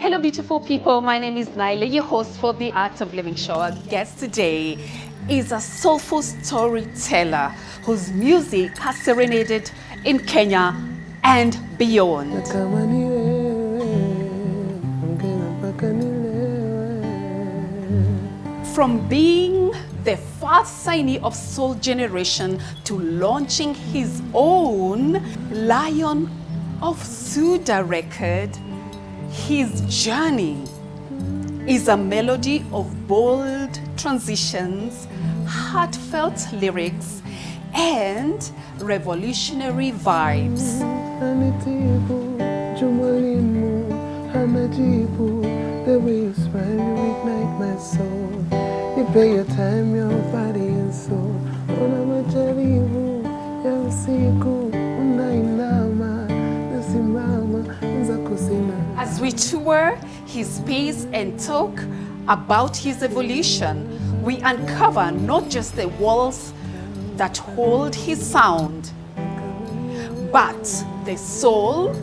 Hello, beautiful people. My name is Naila, your host for the Art of Living Show. Our guest today is a soulful storyteller whose music has serenaded in Kenya and beyond. From being the first signee of Soul Generation to launching his own Lion of Sudan record, his journey is a melody of bold transitions, heartfelt lyrics, and revolutionary vibes. The way you smile, you ignite my soul. You pay your time, your body and soul. As we tour his space and talk about his evolution, we uncover not just the walls that hold his sound, but the soul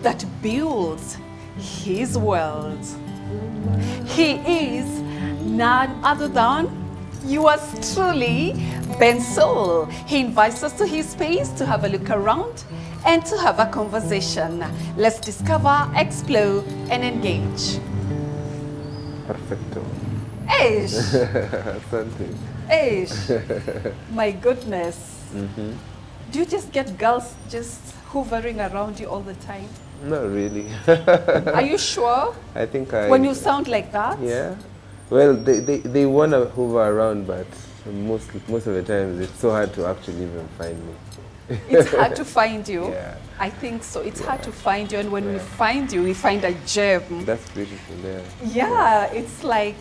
that builds his world. He is none other than yours truly, Bensoul. He invites us to his space to have a look around and to have a conversation. Let's discover, explore, and engage. Perfecto. Eish! Something. Eish! My goodness. Mm-hmm. Do you just get girls just hovering around you all the time? Not really. Are you sure? I think When you sound like that? Yeah. Well, they want to hover around, but most of the times it's so hard to actually even find me. It's hard to find you. Yeah. I think so. It's hard to find you, and when we find you, we find a gem. That's beautiful, yeah. Yeah, it's like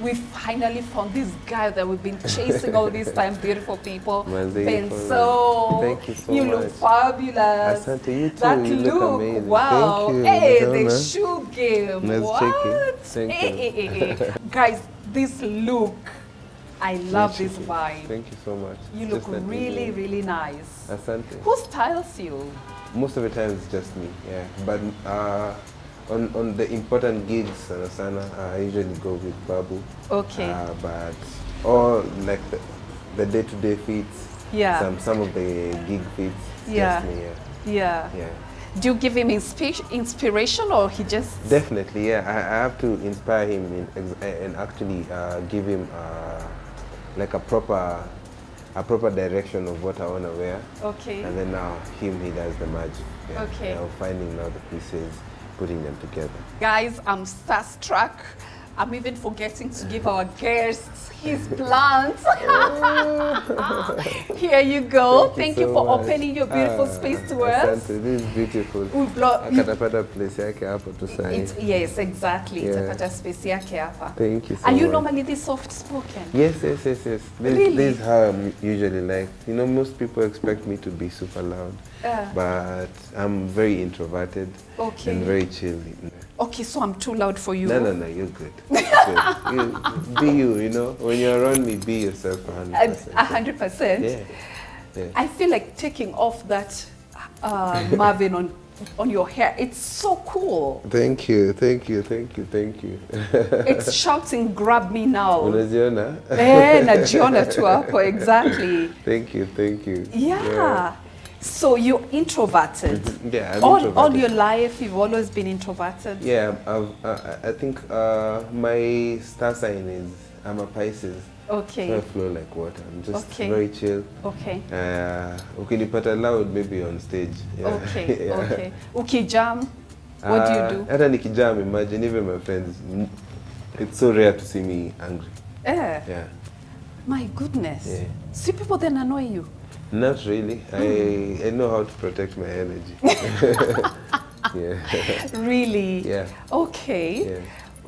we finally found this guy that we've been chasing all this time. Beautiful people. Bensoul. Thank you so you much. Look fabulous. Asante, you too. That you look amazing. Wow. Thank you. Hey, Madonna. the shoe game. Let's What? check it. Thank you. Guys, this look. I love this vibe. Thank you so much. You look really, really nice. Asante. Who styles you? Most of the time it's just me, yeah. But on the important gigs, I usually go with Babu. Okay. But all like the day-to-day feats, Yeah. some of the gig feats, it's Yeah. just me, Yeah. yeah. Do you give him inspiration, or he just... Definitely, yeah. I have to inspire him and actually give him like a proper direction of what I want to wear. Okay. And then now he does the magic. Yeah. Okay. Yeah, of finding now the pieces, putting them together. Guys, I'm starstruck. I'm even forgetting to give our guests his plants. Here you go. Thank you so for much. opening your beautiful space to us. Asante, this is beautiful. Akatapata place yake hapo tu sahi. Yes, exactly. Yeah. Itapata space yake hapa. Thank you so Are you much. normally this soft spoken? Yes. Really? This is how I'm usually like. You know, most people expect me to be super loud, but I'm very introverted and very chill. Okay, so I'm too loud for you. No, you're good. Be you know. When you're around me, be yourself 100%. 100%? Yeah. I feel like taking off that Marvin on your hair. It's so cool. Thank you. It's shouting, grab me now. Unaziona? Najiona tu hapo, exactly. Thank you. Yeah. So you're introverted. Yeah, I'm all introverted. All your life, you've always been introverted? Yeah, I think my star sign is I'm a Pisces. Okay. So I flow like water. I'm just Okay. very chill. Okay. Ukinipata loud maybe on stage. Yeah. Okay, Yeah. okay. Ukijam, what do you do? Hata nikijam, imagine even my friends, it's so rare to see me angry. Yeah. My goodness. Yeah. See, people then annoy you? Not really. I know how to protect my energy. Yeah. Really? Yeah. Okay. Yeah.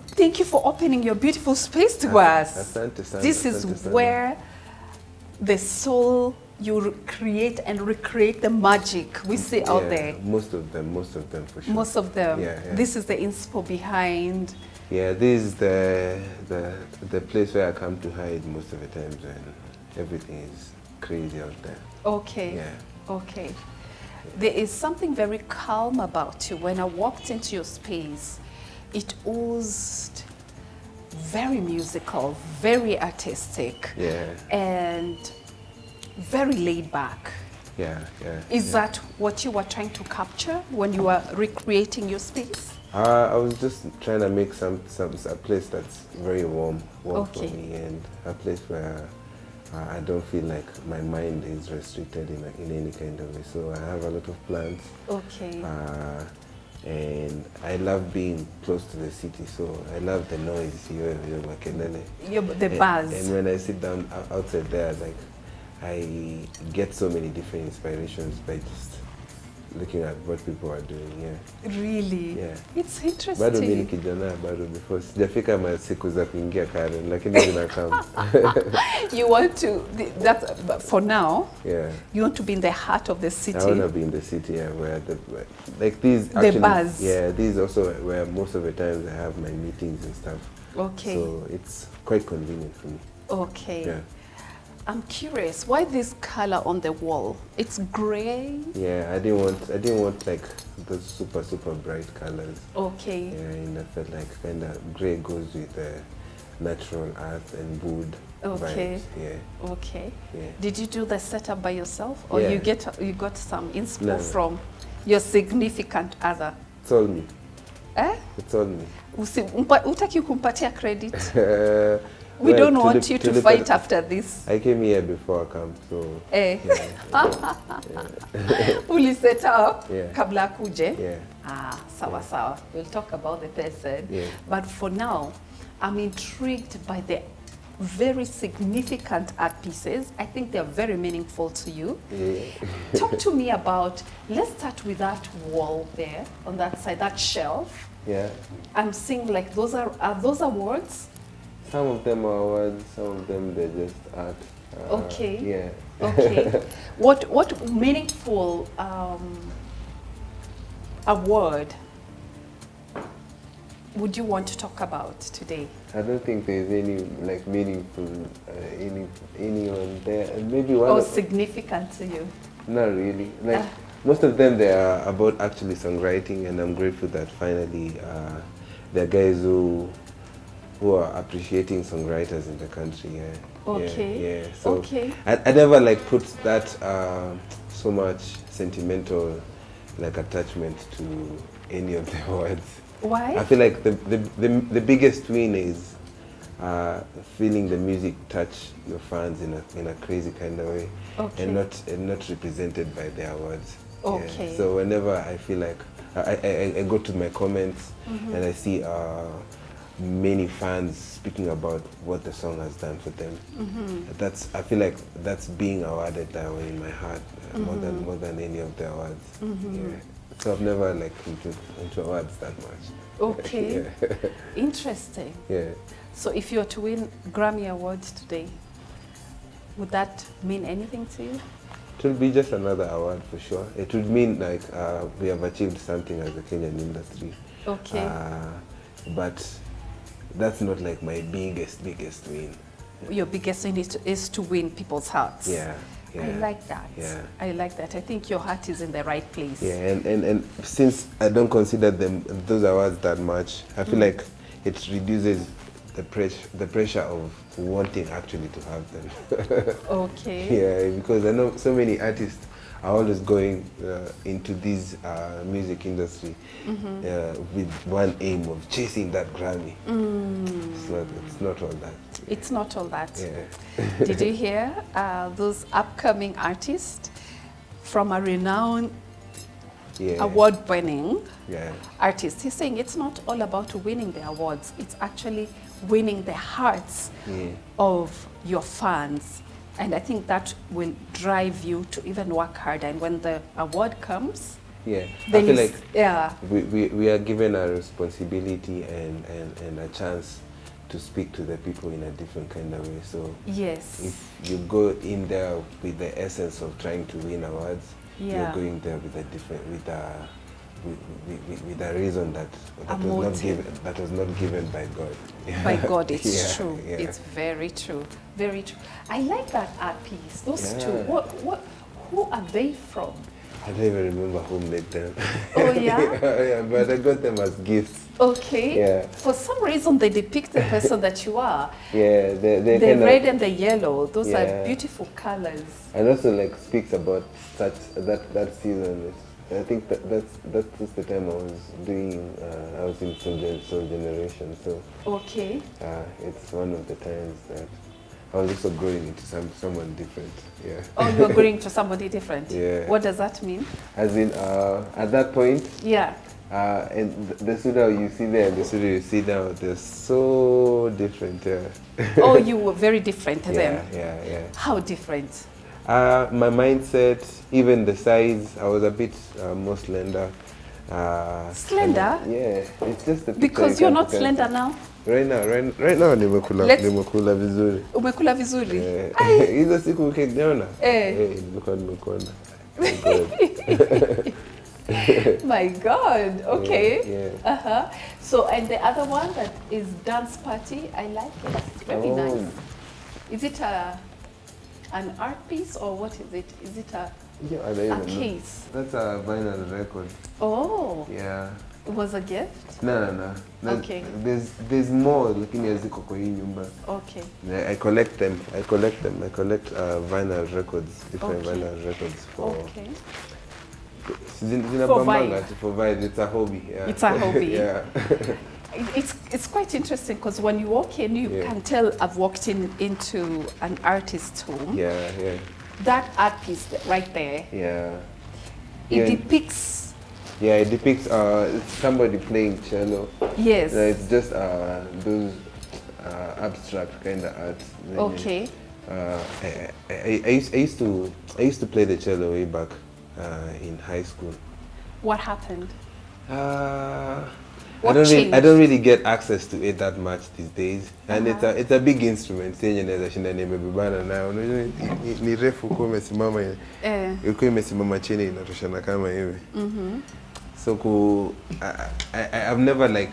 Thank you for opening your beautiful space to us. Asante sana, This is asante sana. where the soul, you create and recreate the magic we see out there. Most of them for sure. Most of them. Yeah. This is the inspo behind. Yeah, this is the place where I come to hide most of the times when everything is crazy out there. Okay. Yeah. Okay. There is something very calm about you. When I walked into your space, it oozed very musical, very artistic, and very laid back. Is that what you were trying to capture when you were recreating your space? I was just trying to make a place that's very warm for me, and a place where I don't feel like my mind is restricted in any kind of way. So I have a lot of plants. And I love being close to the city, so I love the noise, the buzz. And when I sit down outside there, like, I get so many different inspirations by just looking at what people are doing. Really? It's interesting. Bado mimi ni kijana bado, before sijafika masiku za kuingia Karen, lakini zinakam. You want to, but for now, you want to be in the heart of the city. I want to be in the city, where like these actually, the buzz. These also where most of the times I have my meetings and stuff. So it's quite convenient for me. I'm curious, why this color on the wall? It's gray. I didn't want like those super bright colors. And I felt like kind of gray goes with natural earth and wood vibes. Did you do the setup by yourself, or you got some inspo from your significant other? It's all me. It's all me. Utaki kumpatia credit. We don't want you to fight after this. I came here before I come, so. Uli set up kabla kuje. Sawa. We'll talk about the person. But for now, I'm intrigued by the very significant art pieces. I think they're very meaningful to you. Talk to me about, let's start with that wall there on that side, that shelf. I'm seeing like those are those awards? Some of them are awards, some of them they're just art. What meaningful award would you want to talk about today? I don't think there's any like meaningful anyone there. And maybe one significant to you? Not really. Like most of them, they are about actually songwriting, and I'm grateful that finally there are guys who are appreciating songwriters in the country. So I never like put that so much sentimental like attachment to any of the awards. Why? I feel like the biggest win is feeling the music touch your fans in a crazy kind of way, and not represented by the awards. So whenever I feel like I go to my comments and I see many fans speaking about what the song has done for them. I feel like that's being awarded that way in my heart, more than any of the awards. So I've never like into awards that much. Interesting. So if you were to win Grammy Awards today, would that mean anything to you? It would be just another award for sure. It would mean like we have achieved something as a Kenyan industry. But that's not like my biggest win. Your biggest win is to win people's hearts. I like that. I like that. I think your heart is in the right place. And since I don't consider those awards that much, I feel like it reduces the pressure of wanting actually to have them. Because I know so many artists are always going into this music industry with one aim of chasing that Grammy. It's not all that. It's not all that. Did you hear those upcoming artists from a renowned award-winning artist? He's saying it's not all about winning the awards. It's actually winning the hearts of your fans. And I think that will drive you to even work harder. And when the award comes, I feel like we are given a responsibility and a chance to speak to the people in a different kind of way. So if you go in there with the essence of trying to win awards, you're going there with a different, with a reason that was not given by God. By God, it's true. It's very true. Very true. I like that art piece. Those two. Who are they from? I don't even remember who made them. Oh yeah? But I got them as gifts. Okay. Yeah. For some reason, they depict the person that you are. Yeah, The red and the yellow, those are beautiful colors. And also like speaks about that season. I think that's just the time I was doing. I was in Soul Generation, so okay. It's one of the times that I was also growing into someone different. Yeah. Oh, you were growing to somebody different. Yeah. What does that mean? As in, at that point. Yeah. And the Sudan you see there and the Sudan you see now, they're so different. Yeah. Oh, you were very different then. Yeah. How different? My mindset, even the size, I was a bit more slender. Slender? Yeah, it's just the because you're not slender now. Right now nimekula vizuri. Umekula vizuri? Hizo siku ukiniona. Nilikuwa nimekuona. My God. Okay. Yeah. So, and the other one that is dance party, I like it. It's very nice. Is it an art piece or what is it? Is it a case? That's a vinyl record. Oh. Yeah. It was a gift? No. Okay. There's more lakini haziko kwa hii nyumba. Okay. I collect them. I collect vinyl records, different vinyl records for. Okay. For vibe. It's a hobby. Yeah. It's a hobby. Yeah. It's quite interesting because when you walk in, you can tell I've walked into an artist's home. Yeah. That art piece right there. Yeah. It depicts. Yeah, it depicts it's somebody playing cello. Yes. It's just those abstract kind of art. Okay. I used to play the cello way back in high school. What happened? I don't really get access to it that much these days, and it's a big instrument. Senye naweza shinda nimebebana nayo. Unajua ni refu kwa umesimama yuko imesimama chini inatoshana kama hivi. So I've never like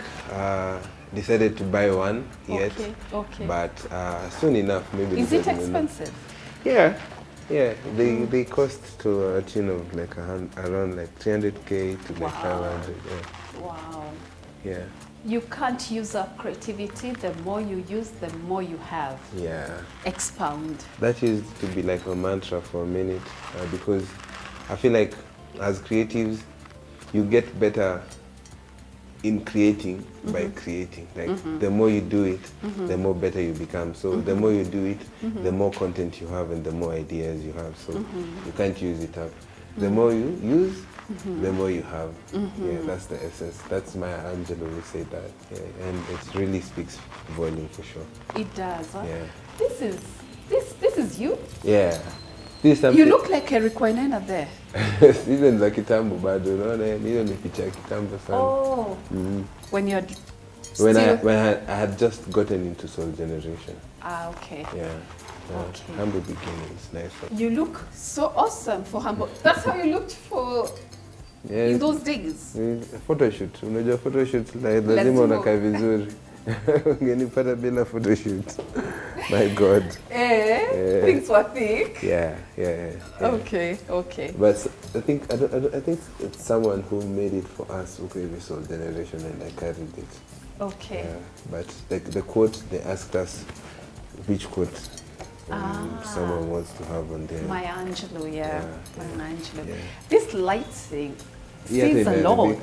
decided to buy one yet. Okay. But soon enough, maybe. Is it expensive? Yeah. They cost to a tune of like around like 300K to like 500. Yeah. Wow. Yeah. You can't use up creativity. The more you use, the more you have. Yeah. Expound. That used to be like a mantra for a minute because I feel like as creatives, you get better in creating by creating. Like the more you do it, the more better you become. So the more you do it, the more content you have and the more ideas you have. So you can't use it up. The more you use, the more you have. Yeah, that's the essence. That's Maya Angelou who said that. Yeah, and it really speaks volume for sure. It does. Huh? Yeah. This is you. Yeah. You look like Eric Wainaina there. Hizo ni za kitambo bado, unaona hiyo ni picha ya kitambo sana. Oh. When you're when I had just gotten into Soul Generation. Okay. Yeah. Okay. Humble beginnings, nice one. You look so awesome for humble. That's how you looked for in those days. Photo shoot. Unajua photo shoot lazima unakaa vizuri. Ungenipata bila photo shoot. My God. Things were thick. Yeah. Okay. But I think it's someone who made it for us who gave Soul Generation, and I carried it. Okay. Yeah. But the quote, they asked us which quote someone wants to have on there. Maya Angelou, yeah. Maya Angelou. Yeah. This lighting says a lot.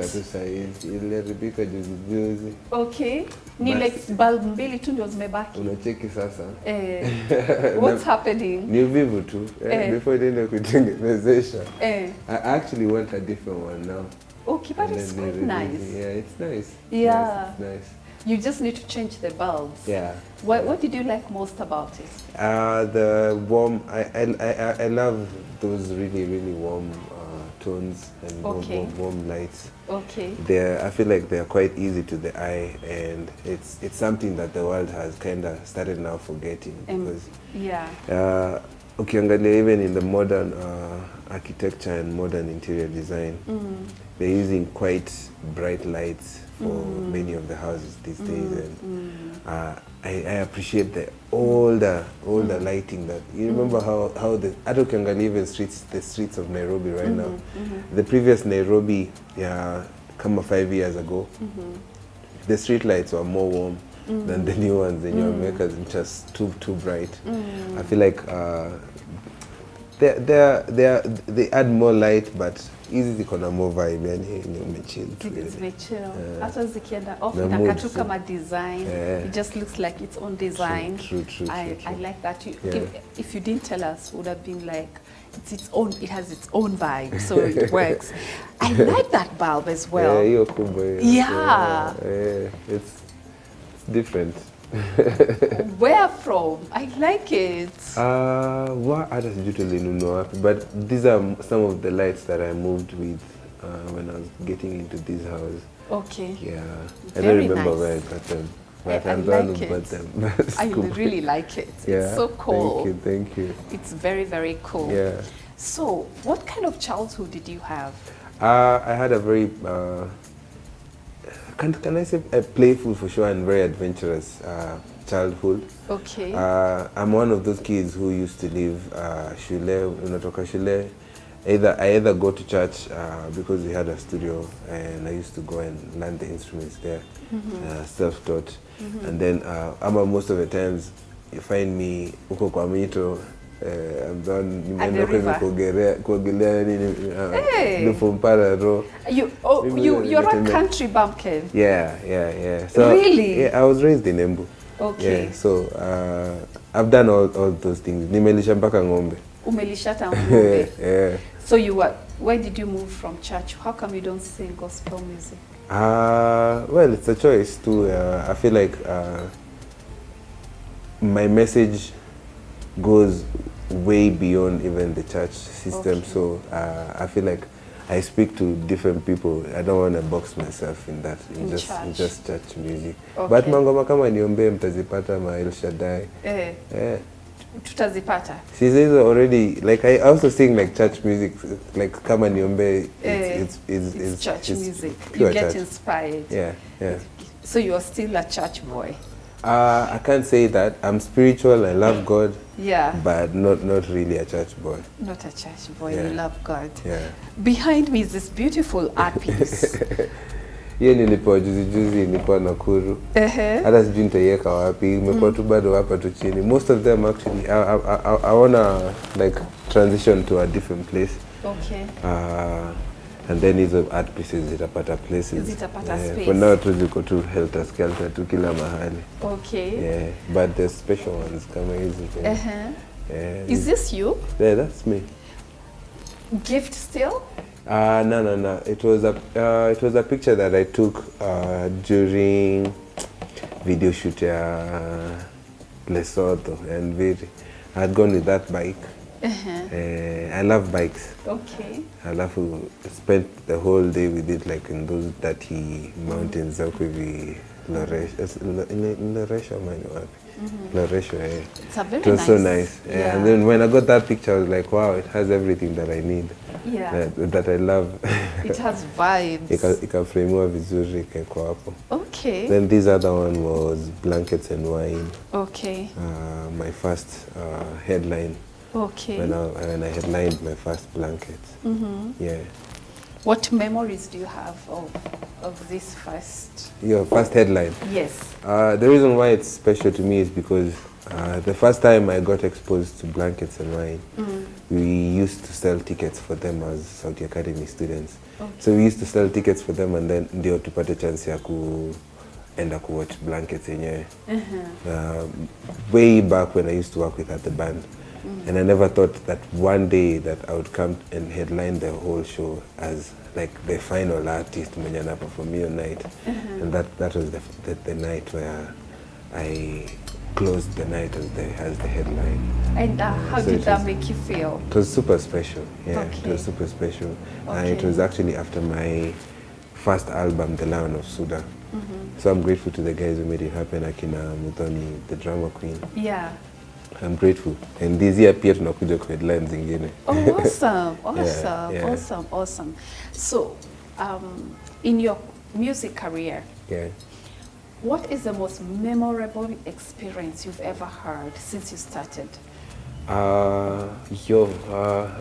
Iliharibika juzi. Okay. Ni like bulb mbili tu ndio zimebaki. Unacheki sasa. What's happening? Ni uvivu tu. Before niende kutengenezesha. I actually want a different one now. Okay, but it's quite nice. Yeah, it's nice. Yeah. It's nice. You just need to change the bulbs. Yeah. What did you like most about it? The warm. I love those really warm tones and warm lights. Okay. I feel like they're quite easy to the eye, and it's something that the world has kind of started now forgetting because. Yeah. Ukiangalia even in the modern architecture and modern interior design, they're using quite bright lights for many of the houses these days, and I appreciate the older lighting that you remember how the ukiangalia even the streets of Nairobi right now, the previous Nairobi kama 5 years ago, the street lights were more warm than the new ones in your makers, just too bright. I feel like they add more light, but easy ziko na more vibe, yani umechill tu. Zimechill. Hata zikienda off nakatu kama design. It just looks like its own design. True. I like that. If you didn't tell us, would have been like it has its own vibe, so it works. I like that bulb as well. Yeah, you're cool, boy. Yeah. It's different. Where from? I like it. What others usually know, but these are some of the lights that I moved with when I was getting into this house. Okay. Yeah. I Very don't remember nice. where I got them. But I like it. them. I really like it. Yeah. It's so cool. Thank you. It's very, very cool. Yeah. So, what kind of childhood did you have? I had a very, can I say a playful for sure and very adventurous childhood. Okay. I'm one of those kids who used to live shule, unatoka shule. I either go to church because we had a studio and I used to go and learn the instruments there, self-taught. And then most of the times you find me uko kwa mito. I'm done. Nimeenda kuogelea nini Lufumpara Road. You're a country bumpkin. Yeah. So really? Yeah, I was raised in Embu. Okay. Yeah, so I've done all those things. Nimelisha mpaka ng'ombe. Umelishata ng'ombe. Yeah. So why did you move from church? How come you don't sing gospel music? Well, it's a choice too. I feel like my message goes way beyond even the church system. Okay. So I feel like I speak to different people. I don't want to box myself in that. In just church music. Okay. But mangoma kama niombe mtazipata ma El Shaddai. Tutazipata. She's already like I also sing like church music, like kama niombe. It's church music. You get church. Inspired. Yeah. So you're still a church boy. I can't say that. I'm spiritual. I love God. Yeah. But not really a church boy. Not a church boy. Yeah. You love God. Yeah. Behind me is this beautiful art piece. Hiyo nilipewa juzi nilikuwa Nakuru. Hata sijui nitaiweka wapi. Nimekuwa tu bado hapa tu chini. Most of them actually I wanna like transition to a different place. Okay. And then hizo art pieces zitapata places. Zitapata space. For now tu ziko tu helter skelter tu kila mahali. Okay. Yeah, but the special ones kama hizi. Yeah. Is this you? Yeah, that's me. Gift still? No. It was a picture that I took during video shoot Lesotho and Viri. I had gone with that bike. I love bikes. Okay. I love to spend the whole day with it, like in those dirty mountains, Loresho, It's a very It was nice. so nice. Yeah. And then when I got that picture, I was like, wow, it has everything that I need. Yeah. That I love. It has vibes. Ikafremiwa vizuri ikaekwa hapo. Okay. Then this other one was Blankets and Wine. Okay. My first headline. Okay. When I headlined my first Blankets. Yeah. What memories do you have of this first? Your first headline? Yes. The reason why it's special to me is because the first time I got exposed to Blankets and Wine, we used to sell tickets for them as Saudi Academy students. Okay. So we used to sell tickets for them and then ndio tupate chance ya kuenda watch Blankets yenyewe. Way back when I used to work with at the band. And I never thought that one day that I would come and headline the whole show as like the final artist mwenye na perform hiyo night. And that was the night where I closed the night as the headline. And how did that make you feel? It was super special. Yeah, okay. It was super special. Okay. It was actually after my first album, The Lion of Sudan. So I'm grateful to the guys who made it happen, Akina Muthoni, the drama queen. Yeah. I'm grateful. And this year pia tunakuja kwa headlines zingine. Oh, awesome. Awesome. So, in your music career, what is the most memorable experience you've ever heard since you started?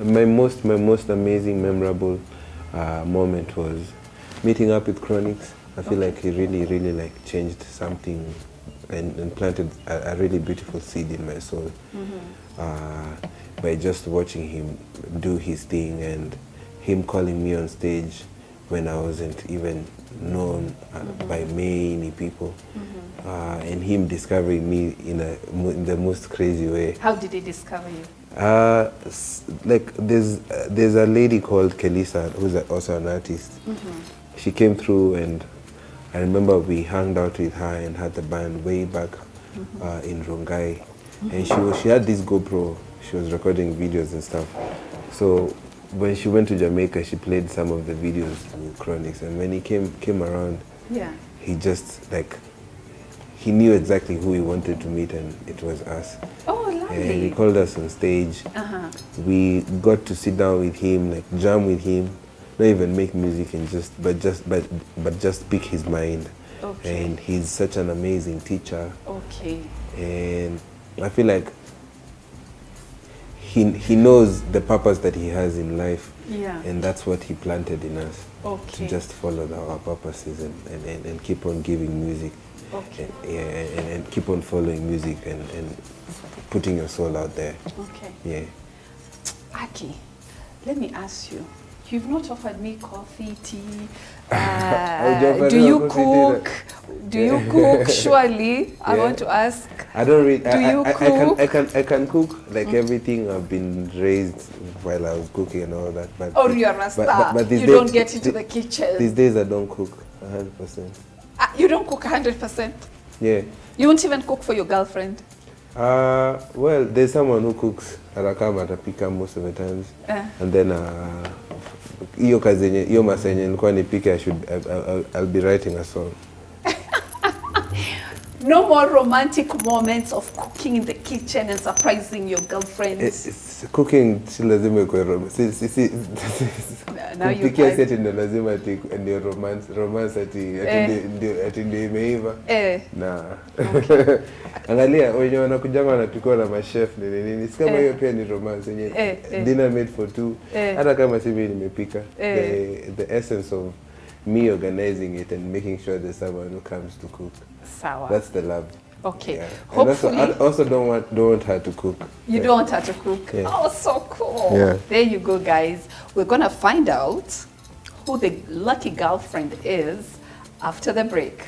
My most amazing, memorable moment was meeting up with Chronix I feel like he really like changed something and planted a really beautiful seed in my soul by just watching him do his thing and him calling me on stage when I wasn't even known by many people, and him discovering me in the most crazy way. How did he discover you? Like there's a lady called Kelisa who's also an artist. She came through and I remember we hung out with her and had the band way back in Rongai, and she had this GoPro. She was recording videos and stuff. So when she went to Jamaica, she played some of the videos to Chronics, and when he came around, he just like he knew exactly who he wanted to meet, and it was us. Oh, lovely. And he called us on stage. We got to sit down with him, like jam with him, not even make music and just pick his mind. And he's such an amazing teacher. And I feel like he knows the purpose that he has in life, and that's what he planted in us, to just follow our purposes and keep on giving music, and keep on following music and putting your soul out there. Aki, let me ask you, you've not offered me coffee, tea, do you cook? Do you cook? Surely, I want to ask. I don't really. Do you cook? I can cook like everything. I've been raised while I was cooking and all that. But you're a star. But you don't get into the kitchen. These days I don't cook 100%. You don't cook 100%? Yeah. You won't even cook for your girlfriend? Well, there's someone who cooks. Arakama atapika most of the times, and then hiyo kazi yenye hiyo masaa yenye nilikuwa nipike, I'll be writing a song. No more romantic moments of cooking in the kitchen and surprising your girlfriends. Cooking si lazima ikuwe romance. Kupikia seti ndio lazima ati ndio romance ati ndio imeiva. Na angalia wenye wanakujanga wanapikwa na machef nini. Si kama hiyo pia ni romance yenye dinner made for two. Hata kama si mimi nimepika. The essence of me organizing it and making sure there's someone who comes to cook. Sawa. That's the love. Okay. Yeah. Hopefully. And also don't want her to cook. You don't want her to cook? Yeah. Oh, so cool. Yeah. There you go, guys. We're going to find out who the lucky girlfriend is after the break.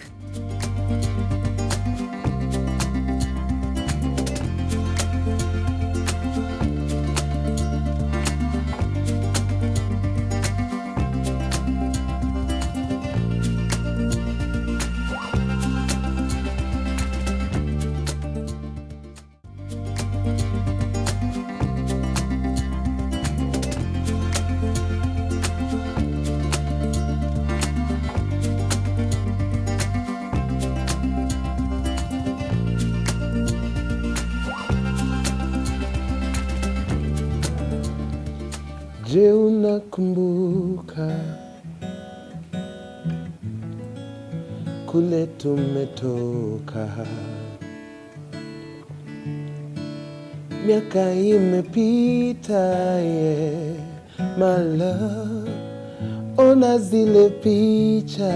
Je, unakumbuka kule tumetoka? Miaka imepita, my love, ona zile picha,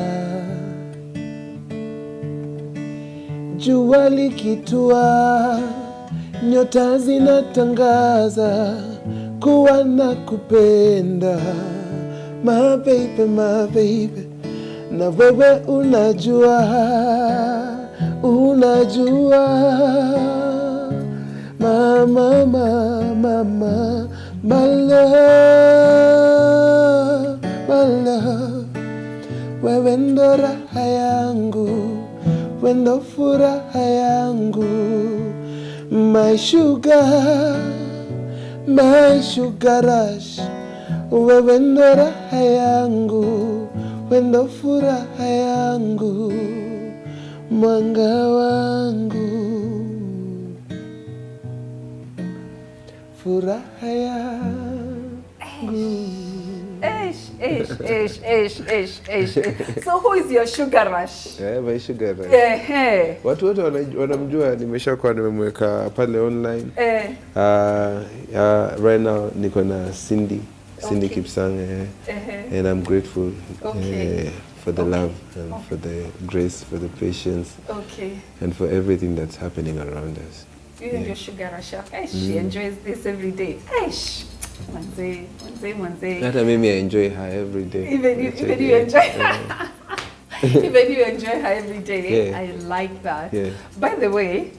jua likitua, nyota zinatangaza kuwa nakupenda, my baby, na wewe unajua, mama, my love, wewe ndo raha yangu, wewe ndo furaha yangu, my sugar rush, wewe ndo raha yangu, wewe ndo furaha yangu, mwanga wangu, furaha yangu. So who is your sugar rush? Yeah, my sugar rush. Yeah. Watu wote wanamjua, nimeshakuwa nimemweka pale online. Right now niko na Cindy Kipsang, and I'm grateful for the love and for the grace, for the patience, and for everything that's happening around us. You and your sugar rush. She enjoys this every day. Manze. That I mean, I enjoy her every day. Even you enjoy her. Even you enjoy her every day. Yeah. I like that. Yeah. By the way,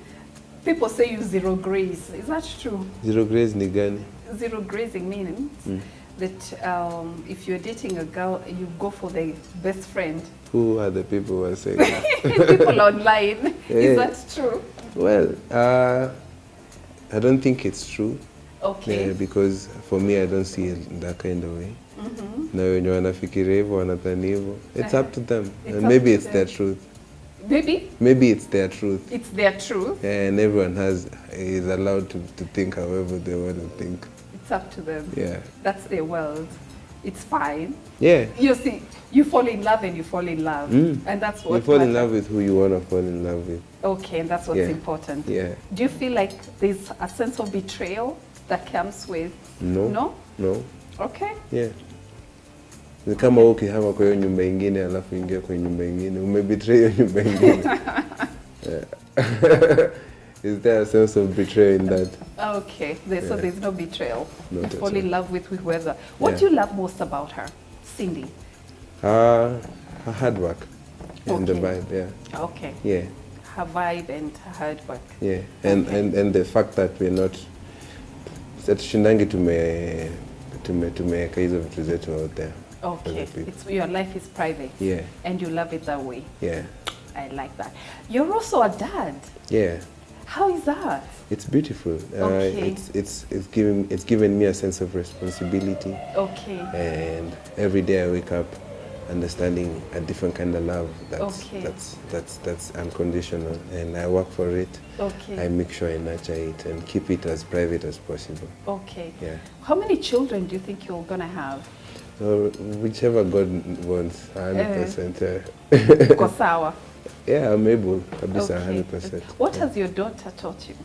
people say you zero grace. Is that true? Zero grace ni gani? Zero grazing means that if you're dating a girl, you go for the best friend. Who are the people who are saying that? People online. Is that true? Well, I don't think it's true. Okay. Yeah, because for me, I don't see it that kind of way. Na wenye wanafikiria hivyo, wanadhani hivyo. It's up to them. And maybe it's their truth. Maybe it's their truth. It's their truth. Yeah, and everyone is allowed to think however they want to think. It's up to them. Yeah. That's their world. It's fine. Yeah. You see, you fall in love and you fall in love. And that's what you fall in love with who you want to fall in love with. Okay, and that's what's important. Yeah. Do you feel like there's a sense of betrayal that comes with? No. Okay. Yeah. Ni kama ukihama kwa hiyo nyumba ingine alafu ingia kwa nyumba ingine, umebetray hiyo nyumba ingine. Is there a sense of betrayal in that? Okay, so there's no betrayal. Not you fall in love with whoever. What do you love most about her, Cindy? Her hard work and the vibe, yeah. Okay. Yeah. Her vibe and her hard work. Yeah, and the fact that we're not tushindangi tumeweka hizo vitu zetu out there. Okay, your life is private. Yeah. And you love it that way. Yeah. I like that. You're also a dad. Yeah. How is that? It's beautiful. Okay. It's given me a sense of responsibility. Okay. And every day I wake up understanding a different kind of love that's unconditional, and I work for it. Okay. I make sure I nurture it and keep it as private as possible. Okay. Yeah. How many children do you think you're gonna have? So whichever God wants, 100%. Kosawa. Yeah, I'm able. Kabisa, 100%. What has your daughter taught you?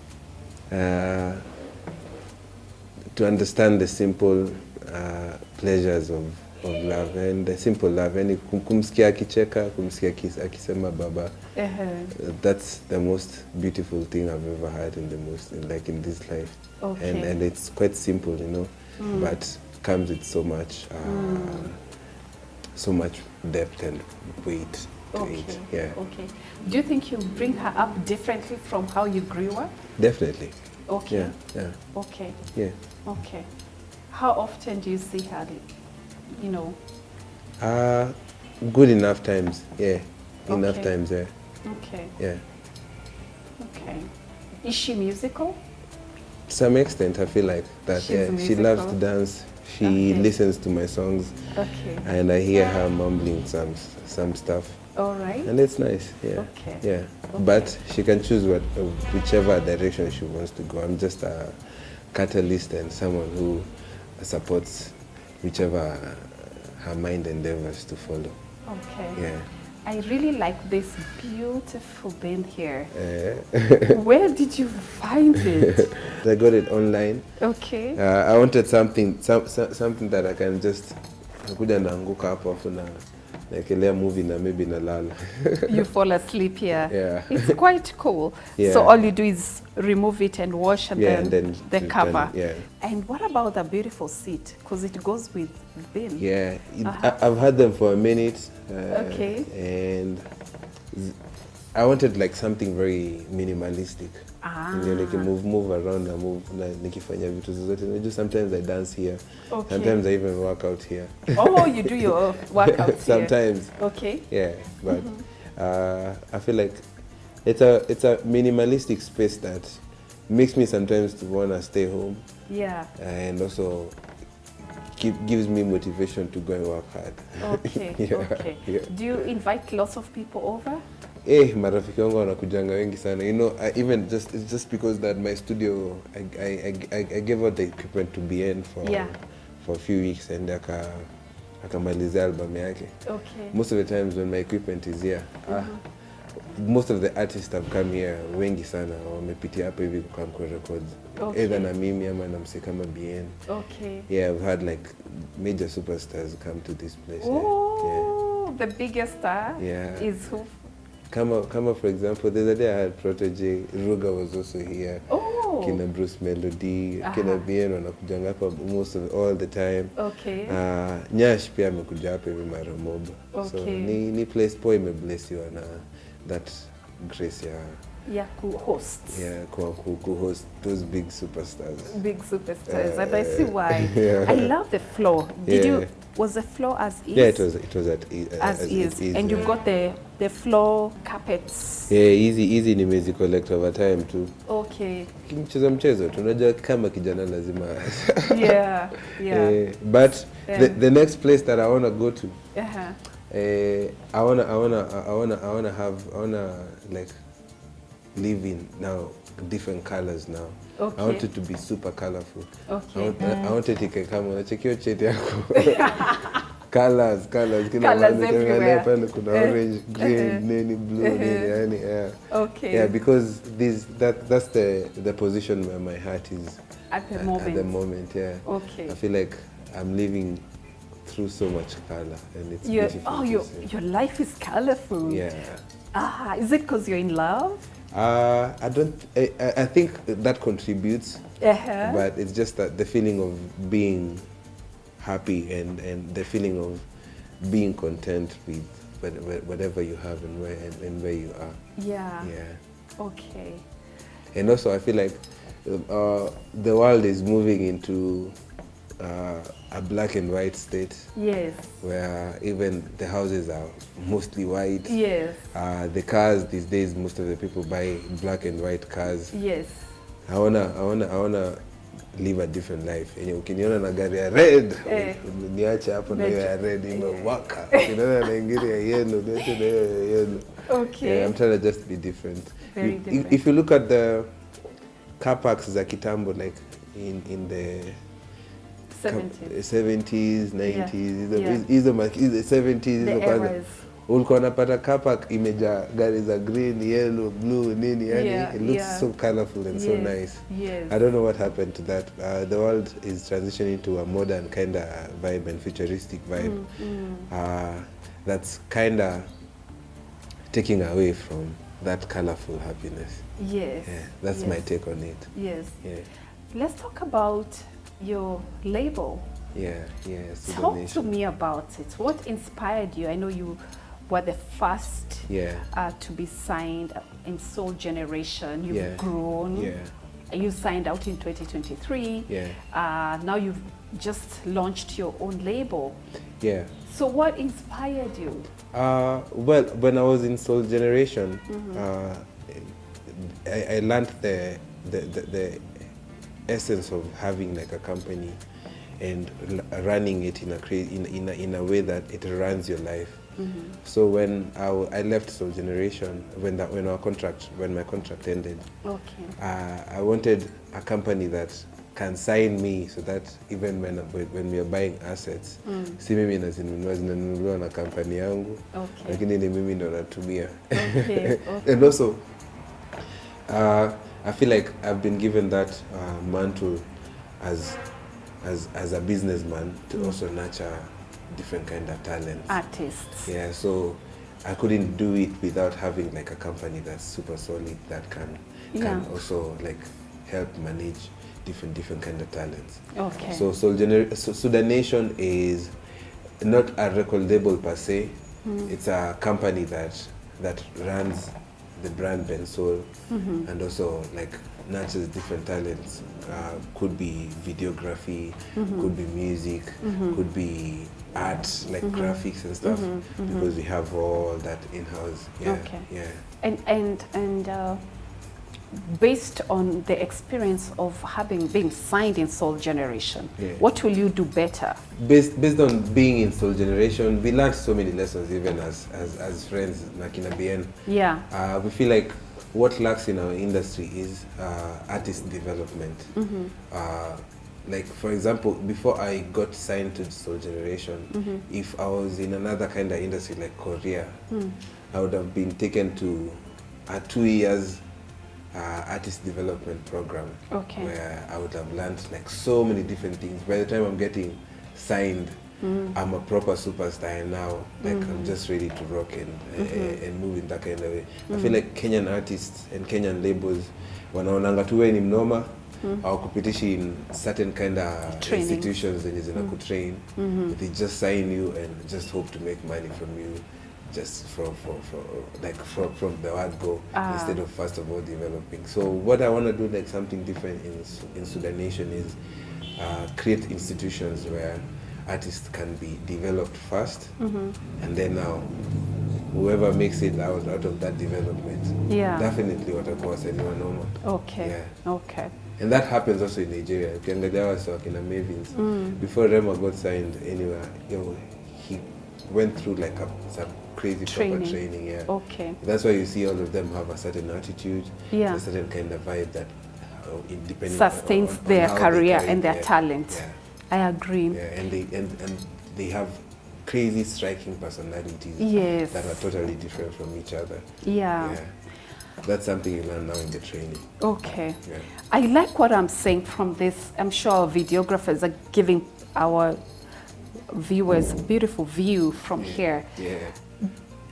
To understand the simple pleasures of love, and the simple love, and kumsikia akicheka, kumsikia akisema baba. That's the most beautiful thing I've ever had in this life. Okay. And it's quite simple, you know, but comes with so much depth and weight to it. Yeah. Okay. Do you think you bring her up differently from how you grew up? Definitely. Okay. Yeah. Okay. Yeah. Okay. How often do you see her? You know. Good enough times. Yeah. Enough times. Yeah. Okay. Yeah. Okay. Is she musical? To some extent, I feel like that. She loves to dance. She listens to my songs. Okay. And I hear her mumbling some stuff. All right. And it's nice. Yeah. Okay. Yeah. Okay. But she can choose whichever direction she wants to go. I'm just a catalyst and someone who supports whichever her mind endeavors to follow. Okay. Yeah. I really like this beautiful band here. Where did you find it? I got it online. Okay. I wanted something that I can just kuja naanguka hapo afu na naekelea movie na maybe nalala. You fall asleep here. Yeah. It's quite cool. Yeah. So all you do is remove it and wash and then the cover. Yeah. And what about the beautiful seat? Because it goes with the bin. Yeah. I've had them for a minute. Okay. And I wanted like something very minimalistic. Ndio move around na nikifanya vitu zote. Sometimes I dance here. Okay. Sometimes I even work out here. Oh, you do your workouts sometimes. Here. Okay. Yeah, but I feel like it's a minimalistic space that makes me sometimes to want to stay home. Yeah. And also gives me motivation to go and work hard. Okay. Okay. Yeah. Do you invite lots of people over? Marafiki wangu wanakujanga wengi sana. You know, it's just because that my studio, I gave out the equipment to BN for a few weeks and akamalizia album yake. Okay. Most of the times when my equipment is here, most of the artists have come here, wengi sana, wamepitia hapa hivi kwa records. Okay. Either na mimi ama na msee kama BN. Okay. Yeah, I've had like major superstars come to this place. Oh, the biggest star is who? Kama for example, the other day I had protege, Ruga was also here. Oh. Kina Bruce Melody, Kina Bien wanakujanga hapa most of all the time. Okay. Nyash pia amekuja hapa hivi mara moja. Okay. So ni place poa imeblessiwa na that grace ya ku-host. Yeah, ku-host those big superstars. Big superstars, and I see why. I love the floor. Was the floor as is? Yeah, it was as is. And you got the floor carpets. Yeah, easy ni mezi collect over time too. Okay. Mchezo tunajua kama kijana lazima. Yeah. But the next place that I want to go to. I wanna like live in now different colors now. Okay. I want it to be super colorful. Okay. I want it to come on. Check your cheti yako. Colors. Colors everywhere. Kuna orange, green, nini, blue, nini, yeah. Okay. Yeah, because that's the position where my heart is at the moment. At the moment, yeah. Okay. I feel like I'm living through so much color, and it's beautiful. Your life is colorful. Yeah. Is it because you're in love? I think that contributes, but it's just that the feeling of being happy and the feeling of being content with whatever you have and where you are. Yeah. Yeah. Okay. And also I feel like the world is moving into a black and white state. Yes. Where even the houses are mostly white. Yes. The cars these days, most of the people buy black and white cars. Yes. I wanna live a different life. Ukiniona na gari ya red, niache hapo na ya red imewaka. Ukiniona na ingine ya yellow, niache na yellow. Okay. Yeah, I'm trying to just be different. Very different. If you look at the car parks za kitambo, like in the 70s, 90s, hizo 70s, hizo kwanza ulikuwa unapata car park imejaa gari za green, yellow, blue, nini, yani it looks so colorful and so nice. Yes. I don't know what happened to that. The world is transitioning to a modern kind of vibe and futuristic vibe. That's kind of taking away from that colorful happiness. Yes. Yeah, that's my take on it. Yes. Yeah. Let's talk about your label. Yeah. Talk to me about it. What inspired you? I know you were the first to be signed in Soul Generation. You've grown. Yeah. You signed out in 2023. Yeah. Now you've just launched your own label. Yeah. So what inspired you? Well, when I was in Soul Generation, I learned the essence of having like a company and running it in a way that it runs your life. So when I left Soul Generation, when my contract ended, I wanted a company that can sign me so that even when we are buying assets, si mimi zinanunuliwa na kampani yangu, lakini ni mimi ndo natumia. And also I feel like I've been given that mantle as a businessman to also nurture different kind of talents. Artists. Yeah, so I couldn't do it without having like a company that's super solid that can also like help manage different kind of talents. Okay. So Sudan Nation is not a record label per se. It's a company that runs the brand Bensoul and also like nurtures different talents. Could be videography, could be music, could be art like graphics and stuff, because we have all that in-house. And based on the experience of being signed in Soul Generation, what will you do better? Based on being in Soul Generation, we learned so many lessons even as friends, Nakina BN. Yeah. We feel like what lacks in our industry is artist development. Like for example, before I got signed to Soul Generation, if I was in another kind of industry like Korea, I would have been taken to a 2 years artist development program, where I would have learned like so many different things. By the time I'm getting signed, I'm a proper superstar now. Like I'm just ready to rock and move in that kind of way. I feel like Kenyan artists and Kenyan labels wanaonanga tu wewe ni mnoma au kupitishi in certain kind of institutions zenye zinakutrain. They just sign you and just hope to make money from you. Just from the word go instead of first of all developing. So what I want to do, like something different in Sudan Nation, is create institutions where artists can be developed first, and then now whoever makes it out of that development, definitely watakuwa wasanii wanoma. Okay. Yeah. Okay. And that happens also in Nigeria. Ukiangalia wasi wakina Mavins, before Rema got signed anywhere, he went through like some crazy proper training. Yeah. Okay. That's why you see all of them have a certain attitude, a certain kind of vibe that independent sustains on their career they and their talent. Yeah. I agree. Yeah, and they have crazy striking personalities that are totally different from each other. Yeah. That's something you learn now in the training. Okay. Yeah. I like what I'm saying from this. I'm sure our videographers are giving our viewers a beautiful view from here. Yeah.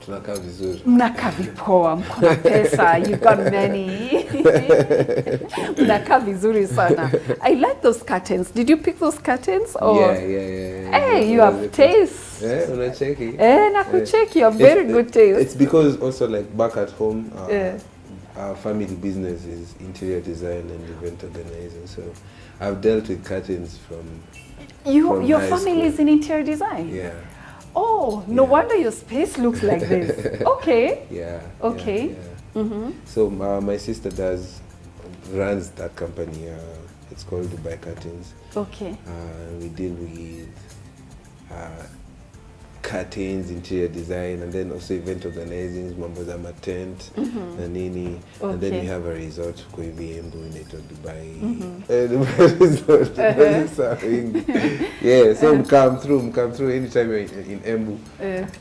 Tunakaa vizuri. Mnakaa vipoa, mko na pesa, you got many. Mnakaa vizuri sana. I like those curtains. Did you pick those curtains? Or? Yeah. Hey, you have taste. Yeah, unacheki. Nakucheki, you have very good taste. It's because also like back at home, our family business is interior design and event organizing. So I've dealt with curtains from your family is in interior design? Yeah. Oh, no wonder your space looks like this. Okay. Yeah. Okay. Yeah. So my sister runs that company. It's called Dubai Curtains. Okay. We deal with curtains, interior design, and then also event organizing, Mombasa tent, na nini. And then we have a resort kwa hivi Embu inaitwa Dubai. Dubai resort. Yeah, so come through anytime you're in Embu.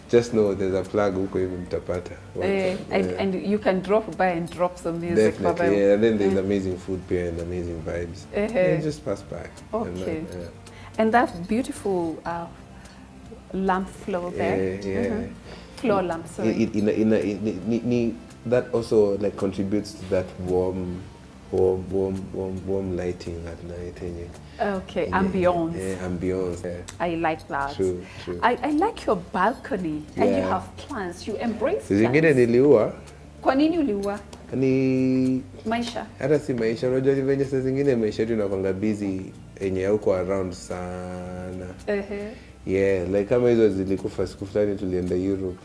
Just know there's a plug huko hivi mtapata. And you can drop by and drop some music. Definitely, yeah. And then there's amazing food here and amazing vibes. And just pass by. Okay. And that beautiful lamp floor there. Yeah. Floor lamp, sorry. That also like contributes to that warm lighting at night. Okay, ambience. Yeah, ambience. Yeah. I like that. True. I like your balcony and you have plants. You embrace plants. Zingine niliua. Kwa nini uliua? Ni maisha. Hata si maisha, unajua ni venye saa zingine maisha yetu inakuanga busy yenye hauko around sana. Yeah, like kama hizo zilikufa siku fulani tulienda Europe.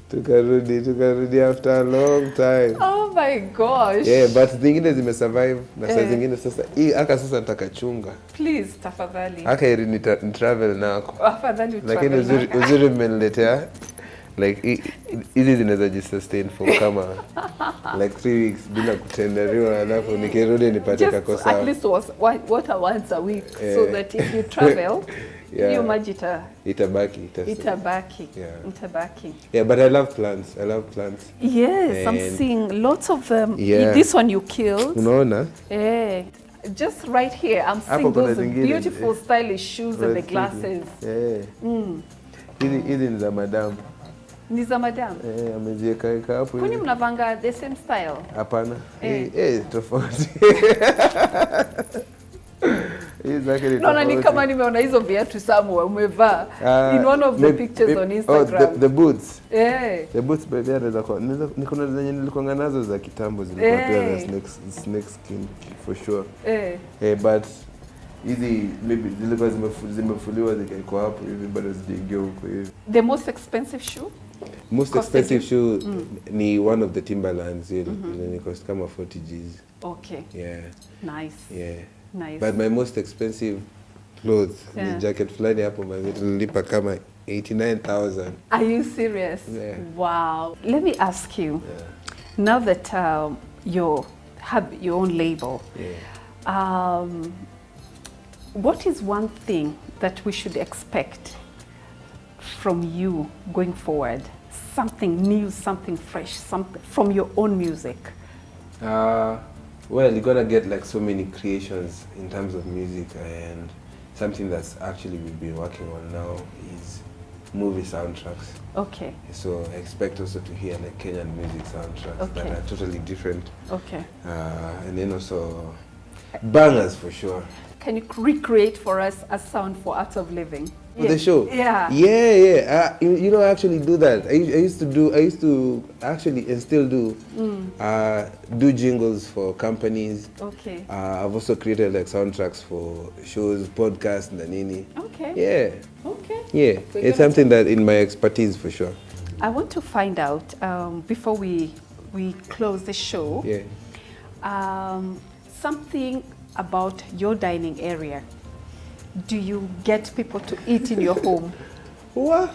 Tukarudi after a long time. Oh my gosh. Yeah, but zingine zimesurvive na saa zingine sasa aka sasa nitakachunga. Please tafadhali. Aka ili ni travel nako. Afadhali travel. Lakini uzuri mmeniletea like hizi zinaweza jisustain for kama like 3 weeks bila kutenderiwa, alafu nikirudi nipate kakosa. At least water once a week so that if you travel you majita itabaki. Yeah, but I love plants. Yes, I'm seeing lots of them. This one you killed. Unaona? Just right here I'm seeing those beautiful stylish shoes and the glasses. Hizi ni za madam. Ni za madam? Amezieka hapo. Kwani mnavanga the same style? Hapana. Tofauti. Naona ni kama nimeona hizo viatu somewhere umevaa in one of the pictures on Instagram. The boots. The boots baby anaweza kwa niko zenye nilikuwa nazo za kitambo zilikuwa pia na snake skin for sure. But hizi maybe zilikuwa zimefuliwa zikaikuwa hapo hivi bado zijaingia huko hivi. The most expensive shoe? Most expensive shoe ni one of the Timberlands ile ni cost kama 40 Gs. Okay. Yeah. Nice. Nice. But my most expensive clothes, the jacket fulani hapo nilipa kama 89,000. Are you serious? Yeah. Wow. Let me ask you. Now that you have your own label. What is one thing that we should expect from you going forward? Something new, something fresh, something from your own music. Well, you're gonna get like so many creations in terms of music, and something that's actually we've been working on now is movie soundtracks. Okay. So I expect also to hear like Kenyan music soundtracks that are totally different. Okay. And then also bangers for sure. Can you recreate for us a sound for Art of Living? For the show? Yeah. Yeah. You know, I actually do that. I used to actually, and still do, do jingles for companies. Okay. I've also created like soundtracks for shows, podcasts, and nini. Okay. Yeah. Okay. Yeah. It's something that in my expertise for sure. I want to find out, before we close the show, something about your dining area. Do you get people to eat in your home? What?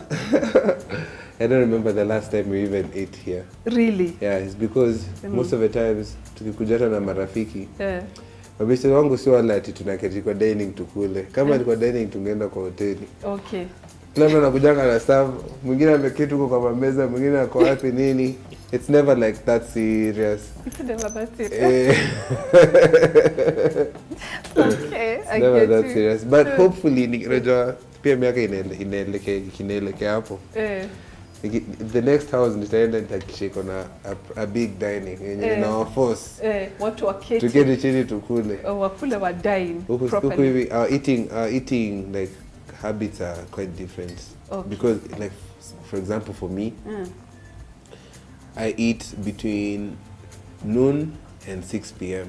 I don't remember the last time we even ate here. Really? Yeah, it's because most of the times tukikujana na marafiki mabeshte wangu sio wale ati tunaketi kwa dining tukule. Kama ni kwa dining tungeenda kwa hoteli. Okay. Kila mtu anakujanga na staff, mwingine ameketi huko kwa meza, mwingine ako wapi nini. It's never like that serious. It's never that serious. Okay, it's never that serious. But hopefully nikirejea pia miaka inaelekea hapo. The next house nitaenda nitahakikisha iko na a big dining yenye ina force. Watu waketi. Tuketi chini tukule. Wakule wa dine properly. Huku hivi our eating like habits are quite different. Okay. Because like for example for me, I eat between noon and 6 p.m.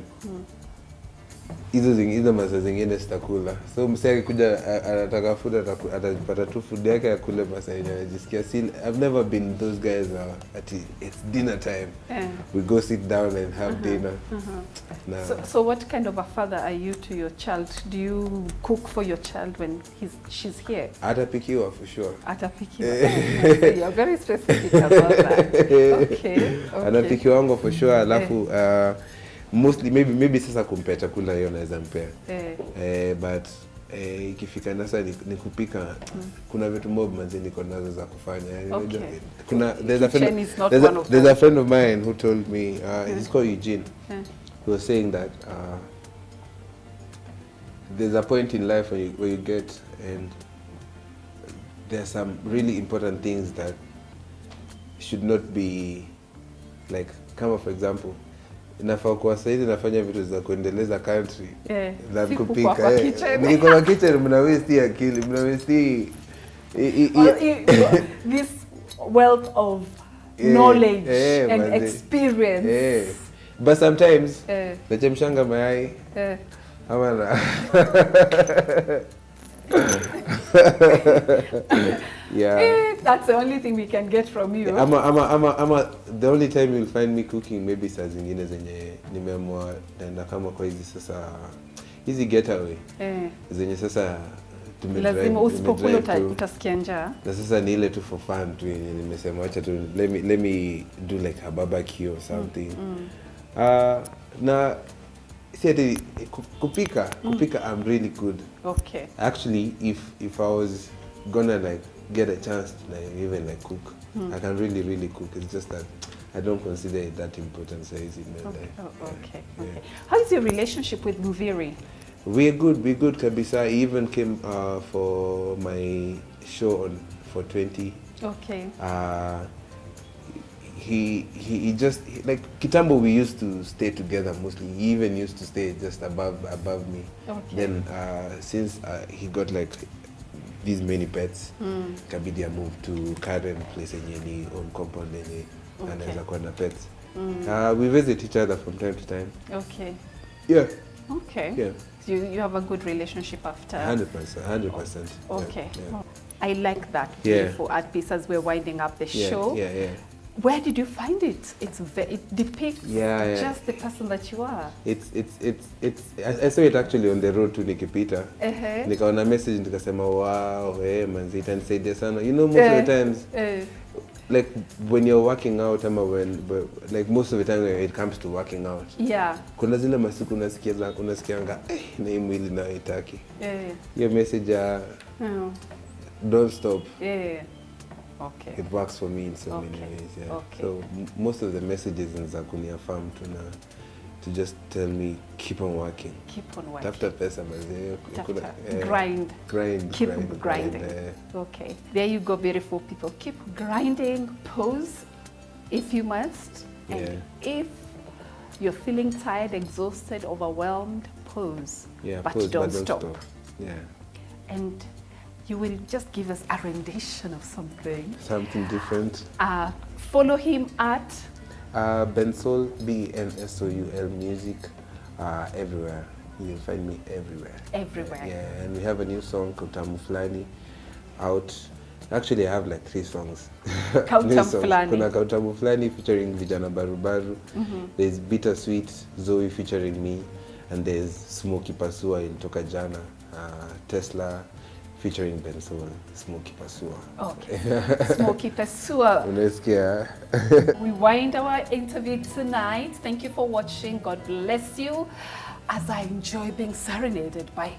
Hizo masaa zingine sitakula. So msee akikuja anataka food atapata tu food yake akule masaa yenye anajisikia. I've never been those guys it's dinner time. We go sit down and have dinner. So what kind of a father are you to your child? Do you cook for your child when she's here? Atapikiwa for sure. Atapikiwa. You're very specific about that. Okay. Anapikiwango for sure. Alafu mostly maybe sasa kumpea chakula hiyo naweza mpea. But ikifika nasa ni kupika, kuna vitu mob manzi niko nazo za kufanya. Kuna there's a friend of mine who told me he's called Eugene. He was saying that there's a point in life where you get, and there's some really important things that should not be like, kama for example, nafaa kwa sahizi nafanya vitu za kuendeleza country na kupika. Niko kwa kitchen mna waste akili, mna waste this wealth of knowledge and experience. But sometimes nachemshanga mayai ama na that's the only thing we can get from you. The only time you'll find me cooking maybe saa zingine zenye nimeamua naenda kama kwa hizi sasa hizi getaway zenye sasa lazima usipokula utasikia njaa. Na sasa ni ile tu for fun tu yenye nimesema acha tu let me do like a barbecue or something. Na see kupika I'm really good. Okay. Actually if I was gonna like get a chance to like even like cook, I can really cook. It's just that I don't consider it that important size in my life. Okay. How is your relationship with Mviri? We're good kabisa. He even came for my show on for 20. Okay. He just like kitambo we used to stay together mostly. He even used to stay just above me. Okay. Then since he got like these many pets, kabidi moved to Karen place yenye ni on compound yenye anaweza kuwa na pets. We visit each other from time to time. Okay. Yeah. Okay. Yeah. So you have a good relationship after. 100%. Okay. Yeah. I like that. Beautiful art piece as we're winding up the show. Yeah. Where did you find it? It depicts just the person that you are. I saw it actually on the road to nikipita. Nikaona message nikasema wow, manzi itanisaidia sana. You know, most of the times like when you're working out like most of the time when it comes to working out. Yeah. Kuna zile masiku unasikianga na hii mwili na itaki. Your message don't stop. Okay. It works for me in so many ways. Yeah. Okay. So most of the messages in za kuniaffirm to just tell me, keep on working. Keep on working. Tafuta pesa mazee. Grind. Keep grinding. Okay. There you go, beautiful people. Keep grinding. Pause if you must. And if you're feeling tired, exhausted, overwhelmed, pause. Yeah, but pause, don't but stop. Yeah. And you will just give us a rendition of something. Something different. Follow him at Bensoul, Bensoul music, everywhere. You'll find me everywhere. Everywhere. Yeah, and we have a new song called Tamu Fulani out. Actually, I have like 3 songs. Kautamu Fulani. Kuna Kautamu Fulani featuring Vijana Barubaru. There's Bittersweet, Zoe featuring me. And there's Smoky Pasua in Toka Jana, Tesla featuring Bensoul, Smoky Pasua. Okay, Smoky Pasua. Unasikia? We wind our interview tonight. Thank you for watching. God bless you as I enjoy being serenaded by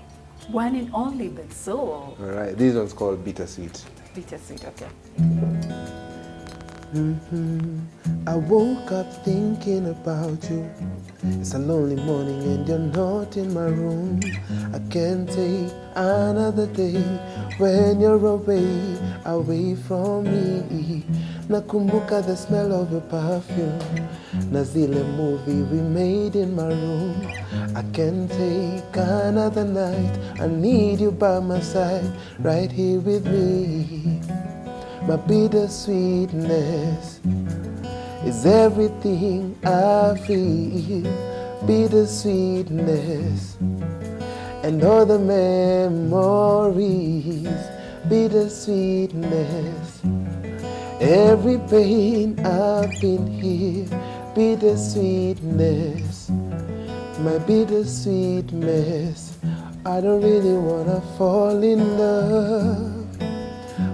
one and only Bensoul. All right, this one's called Bittersweet. Bittersweet, okay. I woke up thinking about you. It's a lonely morning and you're not in my room. I can't take another day when you're away from me. Nakumbuka the smell of your perfume, na zile movie we made in my room. I can't take another night. I need you by my side, right here with me. My bittersweetness is everything I feel. Bittersweetness and all the memories. Bittersweetness, every pain I've been here. Bittersweetness, my bittersweetness. I don't really wanna fall in love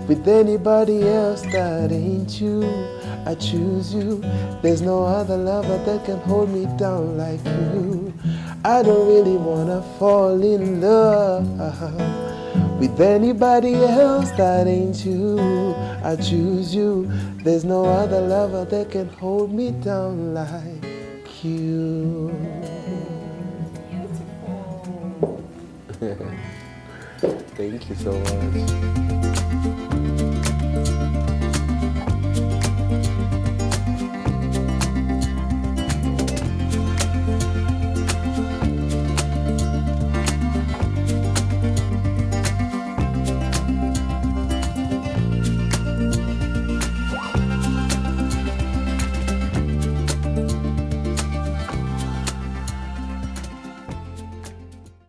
with anybody else that ain't you. I choose you. There's no other lover that can hold me down like you. I don't really wanna fall in love with anybody else that ain't you. I choose you. There's no other lover that can hold me down like you. Beautiful. Thank you so much.